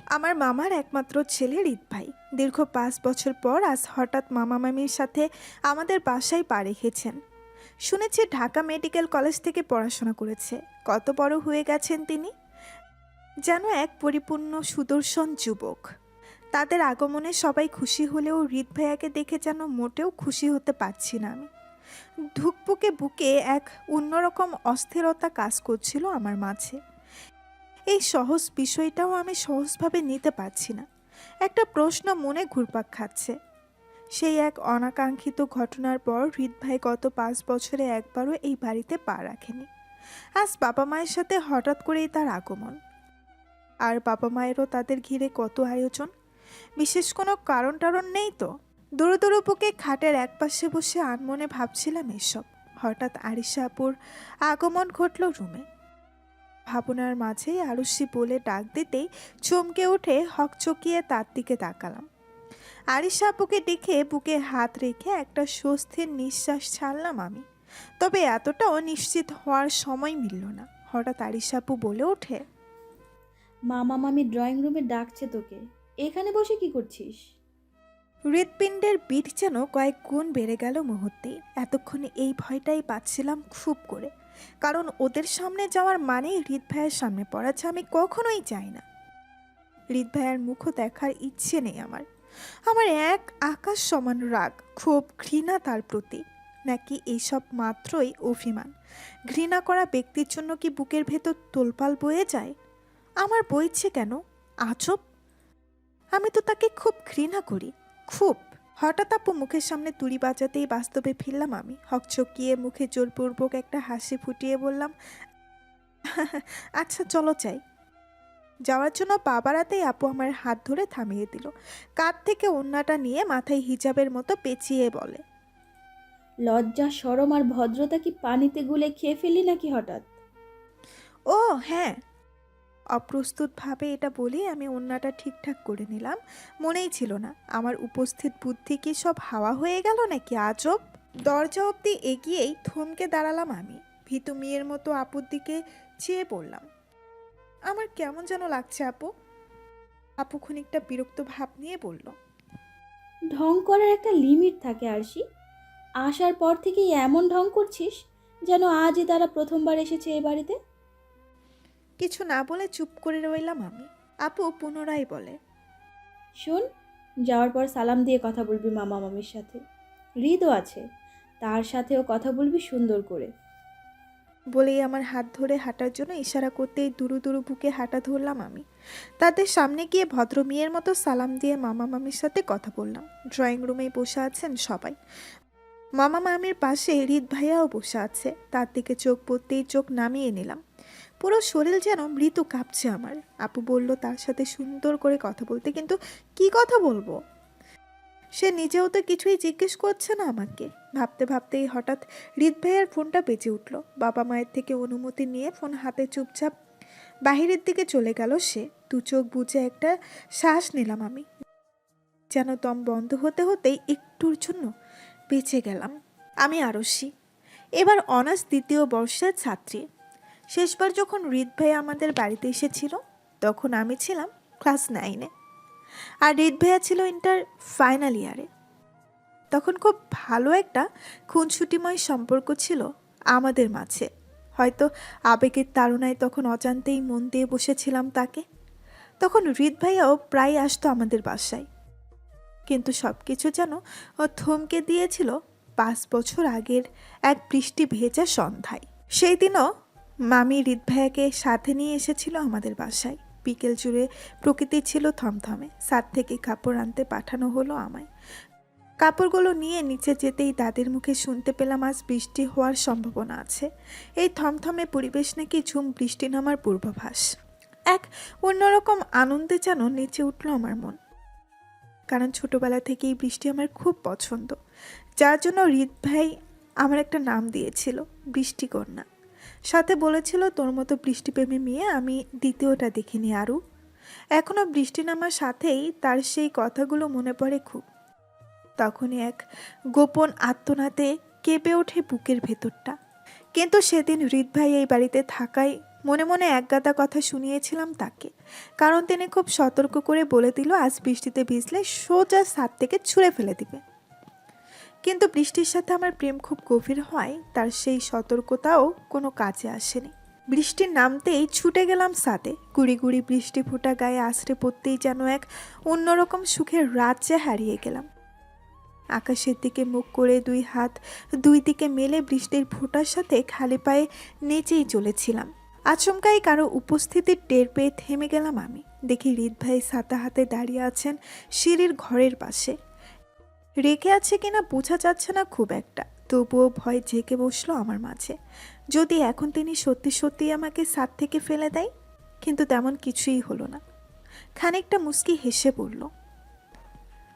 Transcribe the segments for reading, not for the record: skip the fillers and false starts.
আমার মামার একমাত্র ছেলে হৃদ ভাই দীর্ঘ 5 বছর পর আজ হঠাৎ মামা মামির সাথে আমাদের বাসায় পা রেখেছেন। শুনেছি ঢাকা মেডিকেল কলেজ থেকে পড়াশোনা করেছে। কত বড় হয়ে গেছেন তিনি, যেন এক পরিপূর্ণ সুদর্শন যুবক। তাদের আগমনে সবাই খুশি হলেও হৃদ ভাইয়াকে দেখে যেন মোটেও খুশি হতে পারছি না আমি। ধুকপুকে বুকে এক অন্যরকম অস্থিরতা কাজ করছিল আমার মাঝে। এই সহজ বিষয়টাও আমি সহজভাবে নিতে পারছি না। একটা প্রশ্ন মনে ঘুরপাক খাচ্ছে। সেই এক অনাকাঙ্ক্ষিত ঘটনার পর হৃদ ভাই গত 5 বছরে একবারও এই বাড়িতে পা রাখেনি। আজ বাবা মায়ের সাথে হঠাৎ করেই তার আগমন। আর বাবা মায়েরও তাদের ঘিরে কত আয়োজন। বিশেষ কোনো কারণ টারণ নেই তো। দুরু দুরু বুকে খাটের একপাশে বসে আনমনে ভাবছিলাম এসব। হঠাৎ আরিশা আপুর আগমন ঘটল রুমে। ভাবনার মাঝেই আরুষি বলে ডাক দিতেই চমকে উঠে হকচকিয়ে তার দিকে তাকালাম। আরিশা আপুকে দেখে বুকে হাত রেখে একটা স্বস্তির নিঃশ্বাস ছাড়লাম আমি। তবে এতটাও নিশ্চিত হওয়ার সময় মিলল না। হঠাৎ আরিশা আপু বলে ওঠে, মামা মামি ড্রয়িং রুমে ডাকছে তোকে। এখানে বসে কি করছিস? হৃৎপিণ্ডের বিট যেন কয়েক গুণ বেড়ে গেল মুহূর্তেই। এতক্ষণে এই ভয়টাই পাচ্ছিলাম খুব করে, কারণ ওদের সামনে যাওয়ার মানে হৃদ ভাইয়ের সামনে পড়া, যা আমি কখনোই চাই না। হৃদ ভাইয়ের মুখও দেখার ইচ্ছে নেই আমার। আমার এক আকাশ সমান রাগ, ক্ষোভ, ঘৃণা তার প্রতি। নাকি এইসব মাত্রই অভিমান? ঘৃণা করা ব্যক্তির জন্য কি বুকের ভেতর তোলপাল বয়ে যায়? আমার বইছে কেন? আজব। আমি তো তাকে খুব ঘৃণা করি, খুব। হঠাৎ আপু মুখের সামনে তুড়ি বাজাতেই বাস্তবে ফিরলাম আমি। হকচকিয়ে মুখে জোরপূর্বক একটা হাসি ফুটিয়ে বললাম, আচ্ছা চলো চাই। যাওয়ার জন্য পা বাড়াতেই আপু আমার হাত ধরে থামিয়ে দিল। কাঁধ থেকে ওড়নাটা নিয়ে মাথায় হিজাবের মতো পেঁচিয়ে বলে, লজ্জা শরম আর ভদ্রতা কি পানিতে গুলে খেয়ে ফেললি নাকি হঠাৎ? ও হ্যাঁ। অপ্রস্তুতভাবে এটা বলে আমি ওড়নাটা ঠিকঠাক করে নিলাম। মনেই ছিল না আমার উপস্থিত বুদ্ধি কি সব হাওয়া হয়ে গেল নাকি। আজব। দরজা অবধি এগিয়েই থমকে দাঁড়ালাম আমি। ভীতু মেয়ের মতো আপুর দিকে চেয়ে পড়লাম। আমার কেমন যেন লাগছে আপু। আপু খানিকটা বিরক্ত ভাব নিয়ে বলল, ঢং করার একটা লিমিট থাকে আরশি। আসার পর থেকেই এমন ঢং করছিস যেন আজই তারা প্রথমবার এসেছে এ বাড়িতে। কিছু না বলে চুপ করে রইলাম আমি। আপু পুনরায় বলে, শোন, যাওয়ার পর সালাম দিয়ে কথা বলবি মামা মামির সাথে। হৃদও আছে, তার সাথেও কথা বলবি সুন্দর করে। বলেই আমার হাত ধরে হাঁটার জন্য ইশারা করতেই দুরু দুরু বুকে হাঁটা ধরলাম আমি। তাদের সামনে গিয়ে ভদ্র মেয়ের মতো সালাম দিয়ে মামা মামির সাথে কথা বললাম। ড্রয়িং রুমেই বসে আছেন সবাই। মামা মামির পাশে হৃদ ভাইয়াও বসে আছে। তার দিকে চোখ পড়তেই চোখ নামিয়ে নিলাম। পুরো শরীর যেন মৃদু কাঁপছে আমার। আপু বলল তার সাথে সুন্দর করে কথা বলতে, কিন্তু কি কথা বলবো? সে নিজেও তো কিছুই জিজ্ঞেস করছে না আমাকে। ভাবতে ভাবতেই হঠাৎ হৃদ ভাইয়ার ফোনটা বেজে উঠল। বাবা মায়ের থেকে অনুমতি নিয়ে ফোন হাতে চুপচাপ বাহিরের দিকে চলে গেল সে। দু চোখ বুজে একটা শ্বাস নিলাম আমি, যেন দম বন্ধ হতে হতেই একটুর জন্য বেঁচে গেলাম। আমি আরশি, এবার অনার্স 2য় বর্ষের ছাত্রী। শেষবার যখন হৃদ ভাই আমাদের বাড়িতে এসেছিল তখন আমি ছিলাম ক্লাস 9-এ, আর হৃদ ভাইয়া ছিল ইন্টার ফাইনাল ইয়ারে। তখন খুব ভালো একটা খুনসুটিময় সম্পর্ক ছিল আমাদের মাঝে। হয়তো আবেগের তাড়নায় তখন অজান্তেই মন দিয়ে বসেছিলাম তাকে। তখন হৃদ ভাইয়াও প্রায় আসতো আমাদের বাসায়। কিন্তু সব কিছু যেন ও থমকে দিয়েছিল 5 বছর আগের এক বৃষ্টি ভেজা সন্ধ্যায়। সেই দিনও মামি হৃদ ভাইয়াকে সাথে নিয়ে এসেছিল আমাদের বাসায়। বিকেল জুড়ে প্রকৃতি ছিল থমথমে। ছাদ থেকে কাপড় আনতে পাঠানো হলো আমায়। কাপড়গুলো নিয়ে নিচে যেতেই দাদির মুখে শুনতে পেলাম আজ বৃষ্টি হওয়ার সম্ভাবনা আছে। এই থমথমে পরিবেশ নাকি ঝুম বৃষ্টি নামার পূর্বাভাস। এক অন্যরকম আনন্দে যেন নেচে উঠল আমার মন। কারণ ছোটবেলা থেকেই বৃষ্টি আমার খুব পছন্দ, যার জন্য হৃদ ভাই আমার একটা নাম দিয়েছিল, বৃষ্টিকন্যা। সাথে বলেছিল তোর মতো বৃষ্টিপ্রেমী মেয়ে আমি দ্বিতীয়টা দেখিনি আরও। এখনও বৃষ্টি নামার সাথেই তার সেই কথাগুলো মনে পড়ে খুব। তখনই এক গোপন আর্তনাদে কেঁপে ওঠে বুকের ভেতরটা। কিন্তু সেদিন হৃদ ভাই এই বাড়িতে থাকায় মনে মনে একগাদা কথা শুনিয়েছিলাম তাকে, কারণ তিনি খুব সতর্ক করে বলে দিল আজ বৃষ্টিতে ভিজলে সোজা ছাদ থেকে ছুঁড়ে ফেলে দিবে। কিন্তু বৃষ্টির সাথে আমার প্রেম খুব গভীর হয় তার সেই সতর্কতাও কোনো কাজে আসেনি। বৃষ্টির নামতেই ছুটে গেলাম ছাদে। গুড়ি গুড়ি বৃষ্টি ফোঁটা গায়ে আছড়ে পড়তেই যেন এক অন্যরকম সুখের রাজ্যে হারিয়ে গেলাম। আকাশের দিকে মুখ করে দুই হাত দুই দিকে মেলে বৃষ্টির ফোঁটার সাথে খালি পায়ে নেচেই চলেছিলাম। আচমকাই কারো উপস্থিতির টের পেয়ে থেমে গেলাম আমি। দেখি হৃদ ভাই ছাতা হাতে দাঁড়িয়ে আছেন সিঁড়ির ঘরের পাশে। রেখে আছে কিনা বোঝা যাচ্ছে না খুব একটা, তবুও ভয় জেঁকে বসলো আমার মাঝে। যদি এখন তিনি সত্যি সত্যি আমাকে ছাদ থেকে ফেলে দেয়। কিন্তু তেমন কিছুই হলো না। খানিকটা মুচকি হেসে পড়ল।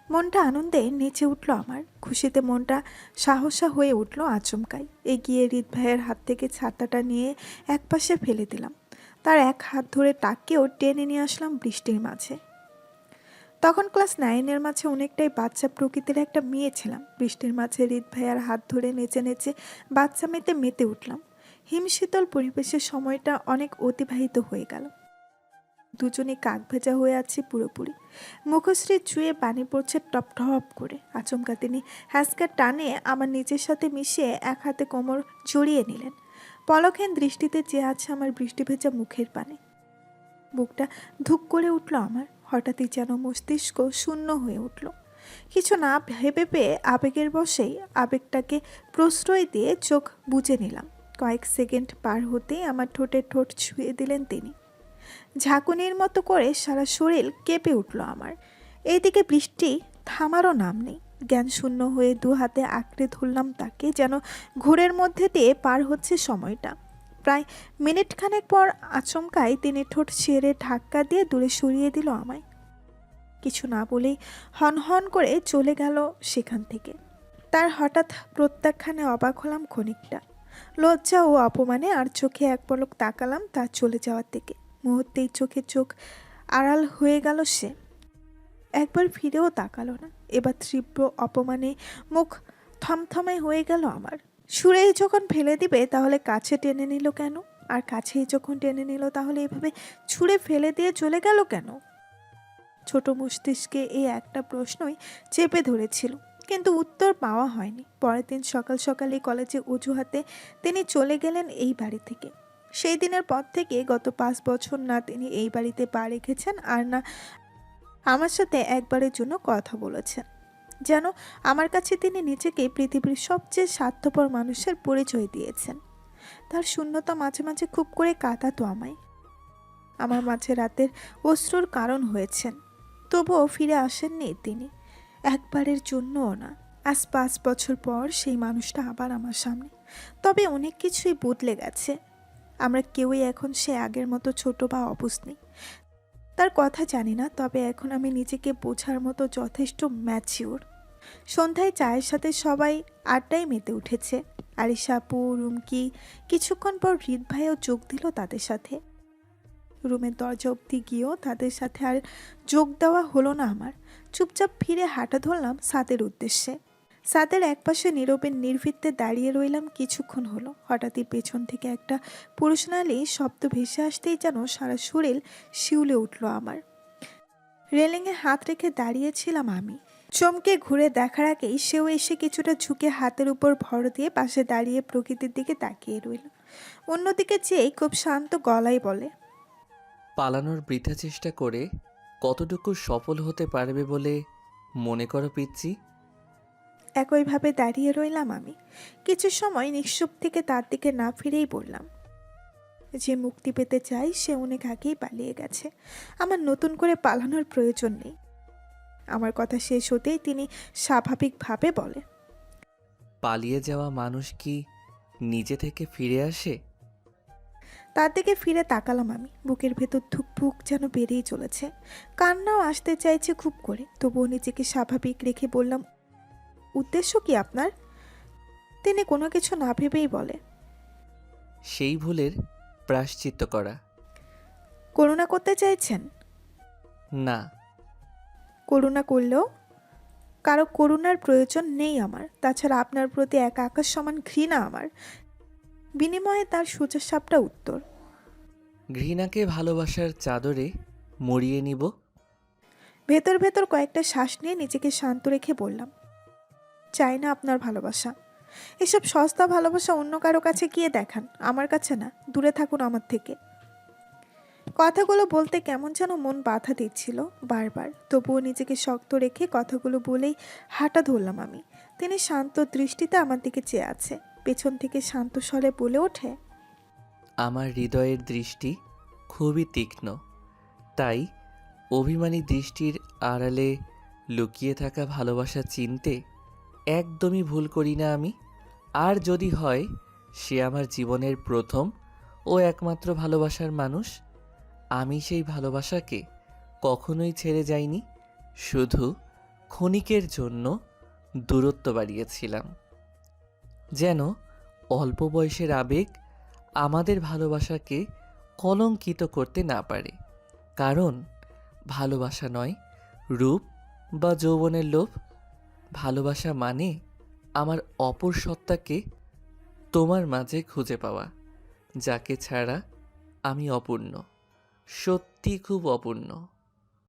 মনটা আনন্দে নেচে উঠল আমার। খুশিতে মনটা সাহসা হয়ে উঠল আচমকাই। এগিয়ে হৃদ ভাইয়ের হাত থেকে ছাতাটা নিয়ে একপাশে ফেলে দিলাম। তার এক হাত ধরে তাকেও টেনে নিয়ে আসলাম বৃষ্টির মাঝে। তখন ক্লাস 9-এর মাঝে অনেকটাই বাচ্চা প্রকৃতির একটা মেয়ে ছিলাম। বৃষ্টির মাঝে হৃদ ভাইয়ার হাত ধরে নেচে নেচে বাচ্চা মেতে মেতে উঠলাম। হিমশীতল পরিবেশের সময়টা অনেক অতিবাহিত হয়ে গেল। দুজনে কাক ভেজা হয়ে আছি পুরোপুরি। মুখশ্রী চুয়ে পানি পড়ছে টপ টপ করে। আচমকা তিনি হ্যাসকা টানে আমার নিজের সাথে মিশিয়ে এক হাতে কোমর জড়িয়ে নিলেন। পলকহীন দৃষ্টিতে চেয়ে আছে আমার বৃষ্টি ভেজা মুখের পানে। বুকটা ধুক করে উঠল আমার। হঠাৎই যেন মস্তিষ্ক শূন্য হয়ে উঠল। কিছু না ভেবে পেয়ে আবেগের বশেই আবেগটাকে প্রশ্রয় দিয়ে চোখ বুজে নিলাম। কয়েক সেকেন্ড পার হতেই আমার ঠোঁটে ঠোঁট ছুঁয়ে দিলেন তিনি। ঝাঁকুনির মতো করে সারা শরীর কেঁপে উঠল আমার। এইদিকে বৃষ্টি থামারও নাম নেই। জ্ঞান শূন্য হয়ে দু হাতে আঁকড়ে ধরলাম তাকে, যেন ঘোরের মধ্যে দিয়ে পার হচ্ছে সময়টা। প্রায় মিনিট খানেক পর আচমকাই তিনি ঠোঁট ছেড়ে ধাক্কা দিয়ে দূরে সরিয়ে দিল আমায়। কিছু না বলেই হন হন করে চলে গেল সেখান থেকে। তার হঠাৎ প্রত্যাখ্যানে অবাক হলাম খানিকটা। লজ্জা ও অপমানে আর চোখে এক পলক তাকালাম তার চলে যাওয়ার দিকে। মুহূর্তেই চোখে চোখ আড়াল হয়ে গেল সে। একবার ফিরেও তাকালো না। এবার তীব্র অপমানে মুখ থমথমে হয়ে গেল আমার। সুরেই যখন ফেলে দিবে তাহলে কাছে টেনে নিল কেন? আর কাছেই যখন টেনে নিল তাহলে এভাবে ছুঁড়ে ফেলে দিয়ে চলে গেল কেন? ছোট মস্তিষ্কে এই একটা প্রশ্নই চেপে ধরেছিল, কিন্তু উত্তর পাওয়া হয়নি। পরের দিন সকাল সকালে কলেজে অজুহাতে তিনি চলে গেলেন এই বাড়ি থেকে। সেই দিনের পর থেকে গত 5 বছর না তিনি এই বাড়িতে পা রেখেছেন আর না আমার সাথে একবারের জন্য কথা বলেছেন। যেন আমার কাছে তিনি নিজেকে পৃথিবীর সবচেয়ে স্বার্থপর মানুষের পরিচয় দিয়েছেন। তার শূন্যতা মাঝে মাঝে খুব করে কাঁদাতো আমায়। আমার মাঝে রাতের অশ্রুর কারণ হয়েছেন। তবুও ফিরে আসেননি তিনি, একবারের জন্যও না। আজ 5 বছর পর সেই মানুষটা আবার আমার সামনে। তবে অনেক কিছুই বদলে গেছে। আমরা কেউই এখন সে আগের মতো ছোট বা অবুঝ নেই। তার কথা জানি না, তবে এখন আমি নিজেকে বোঝার মতো যথেষ্ট ম্যাচিওর। সন্ধ্যায় চায়ের সাথে সবাই আড্ডায় মেতে উঠেছে। আরিশা আপু, রুমকি, কিছুক্ষণ পর হৃদ ভাইও যোগ দিল তাদের সাথে। রুমের দরজা অব্দি গিয়েও তাদের সাথে আর যোগ দেওয়া হলো না আমার। চুপচাপ ফিরে হাঁটা ধরলাম ছাদের উদ্দেশ্যে। ছাদের একপাশে নীরবে নির্ভীকতে দাঁড়িয়ে রইলাম কিছুক্ষণ হলো। হঠাৎই পেছন থেকে একটা পুরুষনালী শব্দ ভেসে আসতেই যেন সারা শরীর শিউলে উঠল আমার। রেলিংয়ে হাত রেখে দাঁড়িয়েছিলাম আমি। চমকে ঘুরে দেখার আগেই সেও এসে কিছুটা ঝুঁকে হাতের উপর ভর দিয়ে পাশে দাঁড়িয়ে প্রকৃতির দিকে তাকিয়ে রইল। অন্যদিকে চেয়ে খুব শান্ত গলায় বলে, পালানোর বৃথা চেষ্টা করে কতটুকু সফল হতে পারবে বলে মনে করো পিচ্চি? একইভাবে দাঁড়িয়ে রইলাম আমি। কিছু সময় নিঃসুপ থেকে তার দিকে না ফিরেই বললাম, যে মুক্তি পেতে চাই সে অনেক আগেই পালিয়ে গেছে। আমার নতুন করে পালানোর প্রয়োজন নেই। আমার কথা শেষ হতেই তিনি স্বাভাবিকভাবে বলে, পালিয়ে যাওয়া মানুষ কি নিজে থেকে ফিরে আসে? তার দিকে ফিরে তাকালাম আমি। বুকের ভেতর ধুকপুক যেন বেড়েই চলেছে। কান্নাও আসতে চাইছে খুব করে। তবুও নিজেকে স্বাভাবিক রেখে বললাম, উদ্দেশ্য কি আপনার? তিনি কোনো কিছু না ভেবেই বলে, সেই ভুলের প্রায়শ্চিত্ত করা। করুণা করতে চাইছেন? না। করুণা করলেও কারো করুণার প্রয়োজন নেই আমার। তাছাড়া আপনার প্রতি এক আকাশ সমান ঘৃণা আমার। বিনিময়ে তার সোজাসাপটা উত্তর, ঘৃণাকে ভালোবাসার চাদরে মুড়িয়ে নিব। ভেতর ভেতর কয়েকটা শ্বাস নিয়ে নিজেকে শান্ত রেখে বললাম, চাই না আপনার ভালোবাসা। এসব সস্তা ভালোবাসা অন্য কারো কাছে গিয়ে দেখান, আমার কাছে না। দূরে থাকুন আমার থেকে। কথাগুলো বলতে কেমন যেন মন বাধা দিচ্ছিল বারবার, তবুও নিজেকে শক্ত রেখে কথাগুলো বলেই হাঁটা ধরলাম আমি। তিনি শান্ত দৃষ্টিতে আমার দিকে চেয়ে আছে। পেছন থেকে শান্ত স্বরে বলে ওঠে, আমার হৃদয়ের দৃষ্টি খুবই তীক্ষ্ণ, তাই অভিমানী দৃষ্টির আড়ালে লুকিয়ে থাকা ভালোবাসা চিনতে একদমই ভুল করি না আমি। আর যদি হয় সে আমার জীবনের প্রথম ও একমাত্র ভালোবাসার মানুষ, আমি সেই ভালোবাসাকে কখনোই ছেড়ে যাইনি, শুধু ক্ষণিকের জন্য দূরত্ব বাড়িয়েছিলাম, যেন অল্প বয়সের আবেগ আমাদের ভালোবাসাকে কলঙ্কিত করতে না পারে। কারণ ভালোবাসা নয় রূপ বা যৌবনের লোভ, ভালোবাসা মানে আমার অপর সত্তাকে তোমার মাঝে খুঁজে পাওয়া, যাকে ছাড়া আমি অপূর্ণ, সত্যি খুব অপূর্ণ।